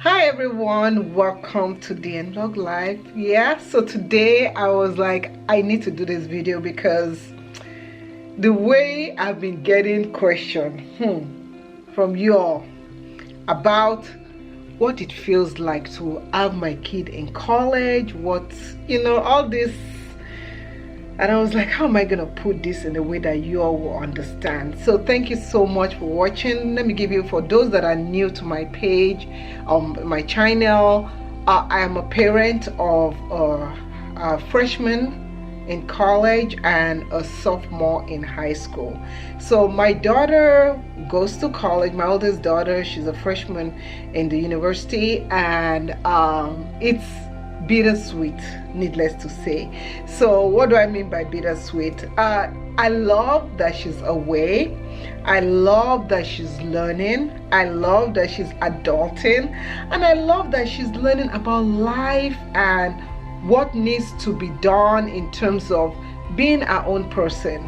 Hi everyone, welcome to DNVlogsLife. Yeah, so today I was like, I need to do this video because the way I've been getting questions from you all about what it feels like to have my kid in college, all this. And I was like, how am I gonna put this in a way that you all will understand? So thank you so much for watching. Let me give you, for those that are new to my page, my channel, I am a parent of a freshman in college and a sophomore in high school. So my daughter goes to college, my oldest daughter, she's a freshman in the university, and it's bittersweet, needless to say. So what do I mean by bittersweet? I love that she's away. I love that she's learning. I love that she's adulting, and I love that she's learning about life and what needs to be done in terms of being our own person.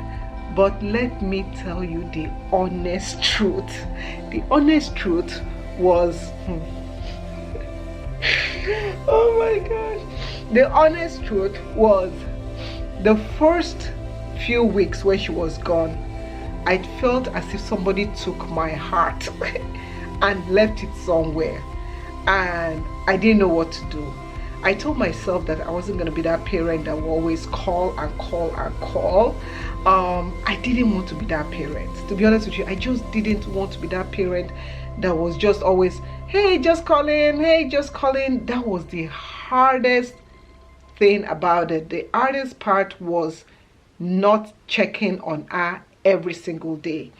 But let me tell you the honest truth. The honest truth was oh my gosh, the honest truth was, the first few weeks when she was gone, I felt as if somebody took my heart and left it somewhere, and I didn't know what to do. I told myself that I wasn't going to be that parent that will always call and call and call. I didn't want to be that parent, to be honest with you. I just didn't want to be that parent that was just always, hey, just call in, hey, just call in. That was the hardest thing about it. The hardest part was not checking on her every single day.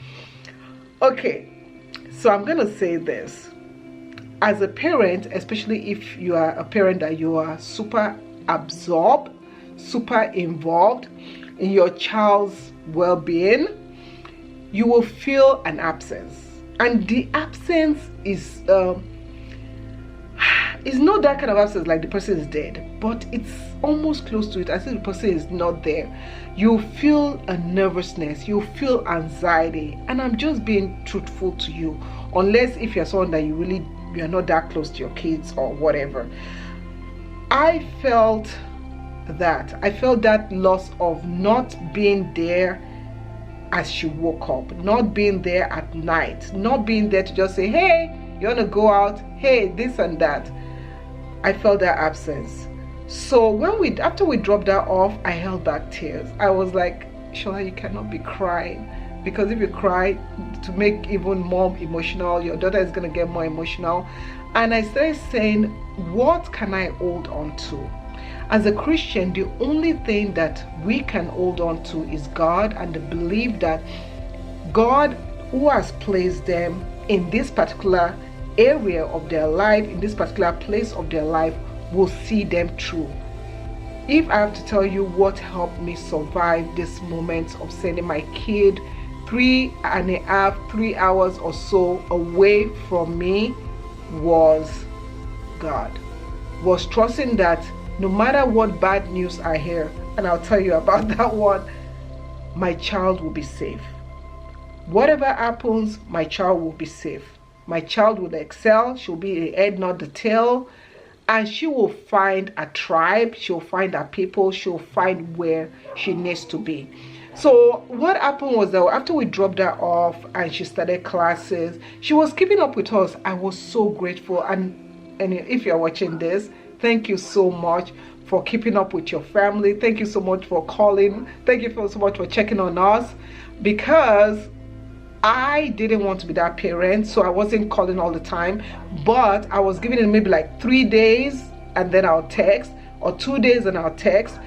Okay, so I'm gonna say this. As a parent, especially if you are a parent that you are super absorbed, super involved in your child's well-being, you will feel an absence. And the absence is not that kind of absence like the person is dead, but it's almost close to it, as if the person is not there. You feel a nervousness, you feel anxiety, and I'm just being truthful to you, unless if you're someone that you're not that close to your kids or whatever. I felt that loss of not being there as she woke up, not being there at night, not being there to just say, hey, you want to go out, hey, this and that. I felt that absence. So after we dropped her off, I held back tears. I was like, Shola, you cannot be crying, because if you cry, to make even more emotional, your daughter is going to get more emotional. And I started saying, what can I hold on to? As a Christian, the only thing that we can hold on to is God, and the belief that God, who has placed them in this particular area of their life, in this particular place of their life, will see them through. If I have to tell you what helped me survive this moment of sending my kid 3 hours or so away from me, was God. Was trusting that no matter what bad news I hear, and I'll tell you about that one, my child will be safe. Whatever happens, my child will be safe. My child will excel. She'll be the head, not the tail. And she will find a tribe. She'll find her people. She'll find where she needs to be. So what happened was that after we dropped her off and she started classes, she was keeping up with us. I was so grateful. And if you're watching this, thank you so much for keeping up with your family. Thank you so much for calling. Thank you so much for checking on us, because I didn't want to be that parent, so I wasn't calling all the time, but I was giving it maybe like 3 days and then I'll text, or 2 days and I'll text.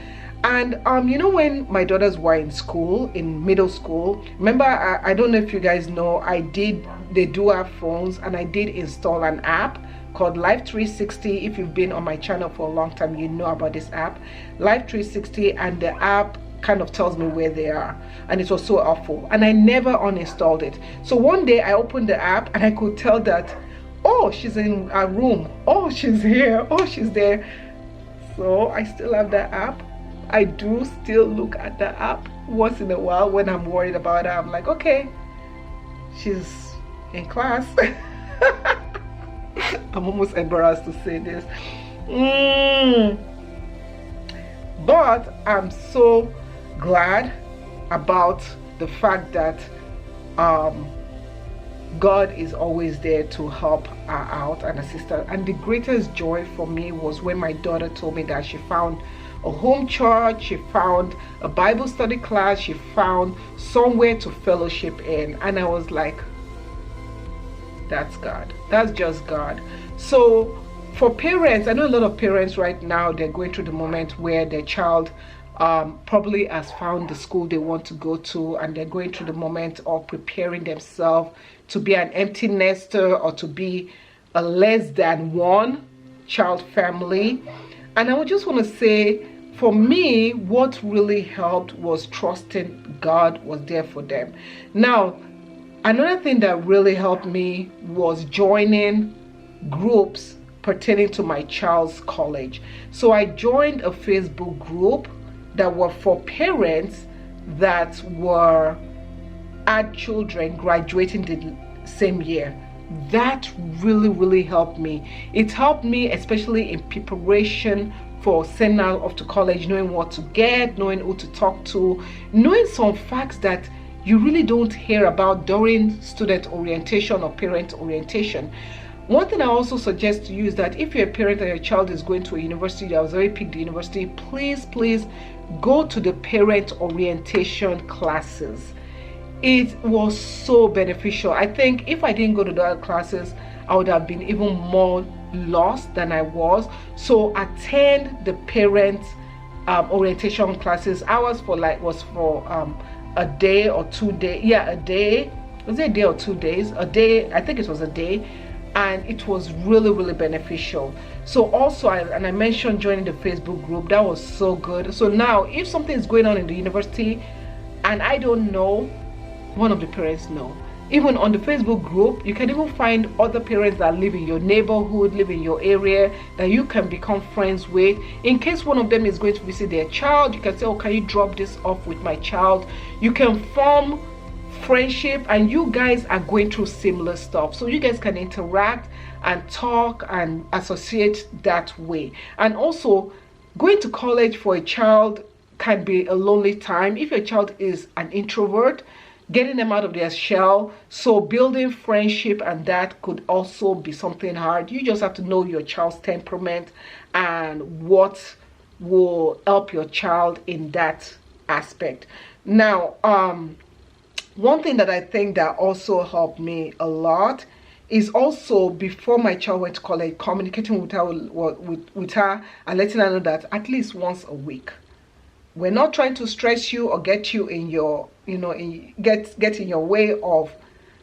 And when my daughters were in school, in middle school, remember, I don't know if you guys know, they do have phones, and I did install an app called Life 360. If you've been on my channel for a long time, you know about this app, Life 360, and the app kind of tells me where they are, and it was so helpful, and I never uninstalled it. So one day I opened the app and I could tell that, oh, she's in a room, oh, she's here, oh, she's there. So I still have that app. I do still look at the app once in a while when I'm worried about her. I'm like, okay, she's in class. I'm almost embarrassed to say this. But I'm so glad about the fact that God is always there to help her out and assist her. And the greatest joy for me was when my daughter told me that she found a home church, she found a Bible study class, she found somewhere to fellowship in. And I was like, that's God. That's just God. So for parents, I know a lot of parents right now, they're going through the moment where their child probably has found the school they want to go to, and they're going through the moment of preparing themselves to be an empty nester or to be a less than one child family. And I would just want to say, for me, what really helped was trusting God was there for them. Now, another thing that really helped me was joining groups pertaining to my child's college. So I joined a Facebook group that were for parents that had children graduating the same year. That really helped me. It helped me especially in preparation for sending out off to college, knowing what to get, knowing who to talk to, knowing some facts that you really don't hear about during student orientation or parent orientation. One thing I also suggest to you is that if you're a parent and your child is going to a university that was already picked the university, please go to the parent orientation classes. It was so beneficial. I think if I didn't go to those classes, I would have been even more lost than I was. So attend the parent orientation classes. Ours was for a day or 2 days. Yeah, a day. Was it a day or 2 days? A day. I think it was a day. And it was really beneficial. So also, I mentioned joining the Facebook group. That was so good. So now, if something is going on in the university and I don't know, one of the parents know. Even on the Facebook group, you can even find other parents that live in your neighborhood, live in your area, that you can become friends with. In case one of them is going to visit their child, you can say, oh, can you drop this off with my child? You can form friendship, and you guys are going through similar stuff, so you guys can interact and talk and associate that way. And also, going to college for a child can be a lonely time. If your child is an introvert, getting them out of their shell, so building friendship, and that could also be something hard. You just have to know your child's temperament and what will help your child in that aspect. Now, one thing that I think that also helped me a lot is also, before my child went to college, communicating with her and letting her know that at least once a week. We're not trying to stress you or get you in your, get in your way of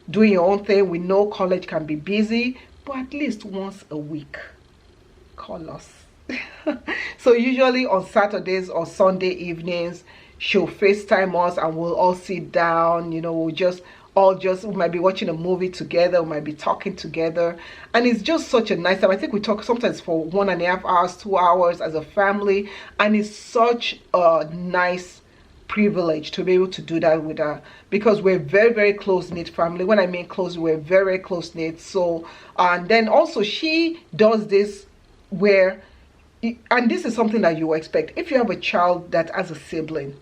doing your own thing. We know college can be busy, but at least once a week, call us. So usually on Saturdays or Sunday evenings, she'll FaceTime us and we'll all sit down, we might be watching a movie together, we might be talking together, and it's just such a nice time. I think we talk sometimes for 1.5 hours, 2 hours as a family, and it's such a nice privilege to be able to do that with her, because we're very close-knit family. When I mean close, we're very close-knit. So, and then also she does this where, and this is something that you expect if you have a child that has a sibling.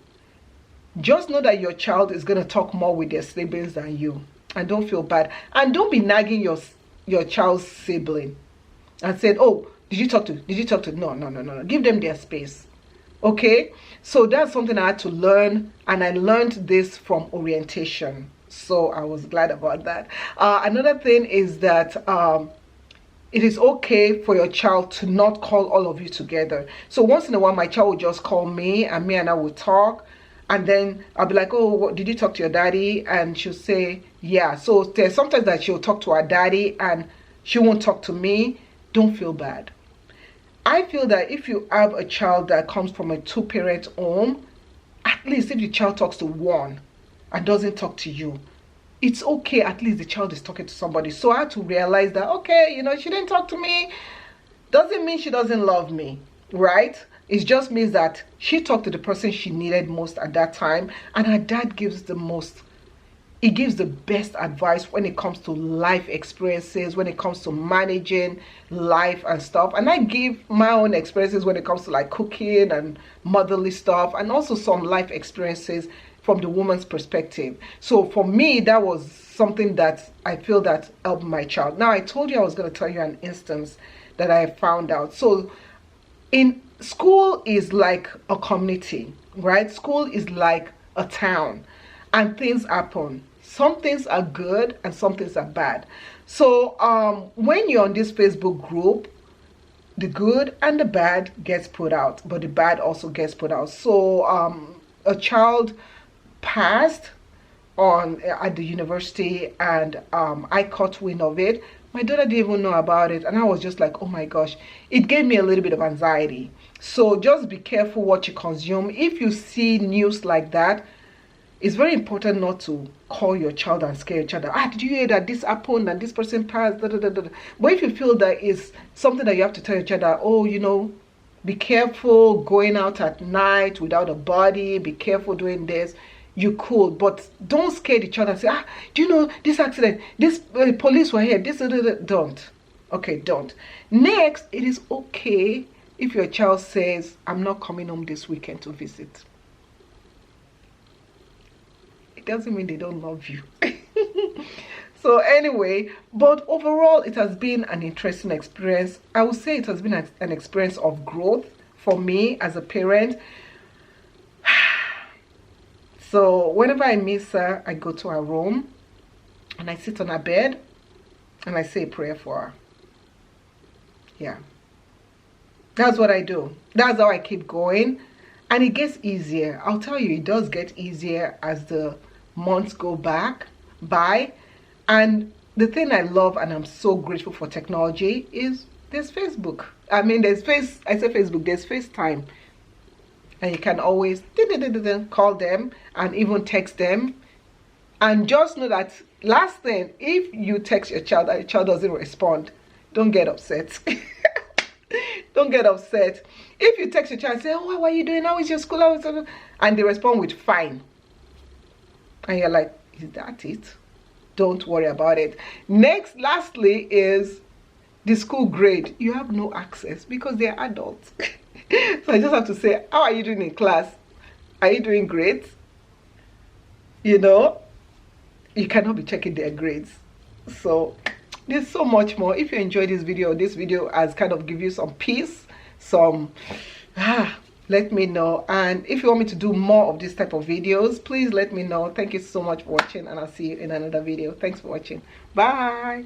Just know that your child is going to talk more with their siblings than you, and don't feel bad, and don't be nagging your child's sibling and said, oh, did you talk to no, give them their space. Okay, so that's something I had to learn, and I learned this from orientation, so I was glad about that. Another thing is that it is okay for your child to not call all of you together. So once in a while, my child will just call me, and I will talk. And then I'll be like, oh, did you talk to your daddy? And she'll say, yeah. So there's sometimes that she'll talk to her daddy and she won't talk to me. Don't feel bad. I feel that if you have a child that comes from a 2-parent home, at least if the child talks to one and doesn't talk to you, it's okay. At least the child is talking to somebody. So I had to realize that, okay, she didn't talk to me. Doesn't mean she doesn't love me, right? It just means that she talked to the person she needed most at that time, and her dad gives the most it gives the best advice when it comes to life experiences, when it comes to managing life and stuff. And I give my own experiences when it comes to like cooking and motherly stuff, and also some life experiences from the woman's perspective. So for me, that was something that I feel that helped my child. Now, I told you I was going to tell you an instance that I found out. So in school is like a community, right? School is like a town, and things happen. Some things are good and some things are bad. So when you're on this Facebook group, the good and the bad gets put out, but the bad also gets put out. So a child passed on at the university, and I caught wind of it. My daughter didn't even know about it, and I was just like, oh my gosh. It gave me a little bit of anxiety. So just be careful what you consume. If you see news like that, it's very important not to call your child and scare your child. Did you hear that this happened and this person passed? Da, da, da, da. But if you feel that it's something that you have to tell your child that, oh, you know, be careful going out at night without a body, be careful doing this, you could, but don't scare the child and say, do you know this accident, this police were here, this, don't. Okay, don't. Next, it is okay if your child says, I'm not coming home this weekend to visit. It doesn't mean they don't love you. So anyway, but overall, it has been an interesting experience. I would say it has been an experience of growth for me as a parent. So whenever I miss her, I go to her room and I sit on her bed and I say a prayer for her. Yeah. That's what I do. That's how I keep going. And it gets easier. I'll tell you, it does get easier as the months go by. And the thing I love and I'm so grateful for technology is there's Facebook. I mean, there's Facebook, there's FaceTime. And you can always call them and even text them. And just know that, last thing, if you text your child and your child doesn't respond, don't get upset. Don't get upset. If you text your child and say, oh, how are you doing? How is your school? And they respond with fine. And you're like, is that it? Don't worry about it. Next, lastly, is the school grade. You have no access because they're adults. So I just have to say, how are you doing in class? Are you doing great? You know, you cannot be checking their grades. So there's so much more. If you enjoyed this video has kind of give you some peace, let me know. And if you want me to do more of this type of videos, please let me know. Thank you so much for watching, and I'll see you in another video. Thanks for watching. Bye.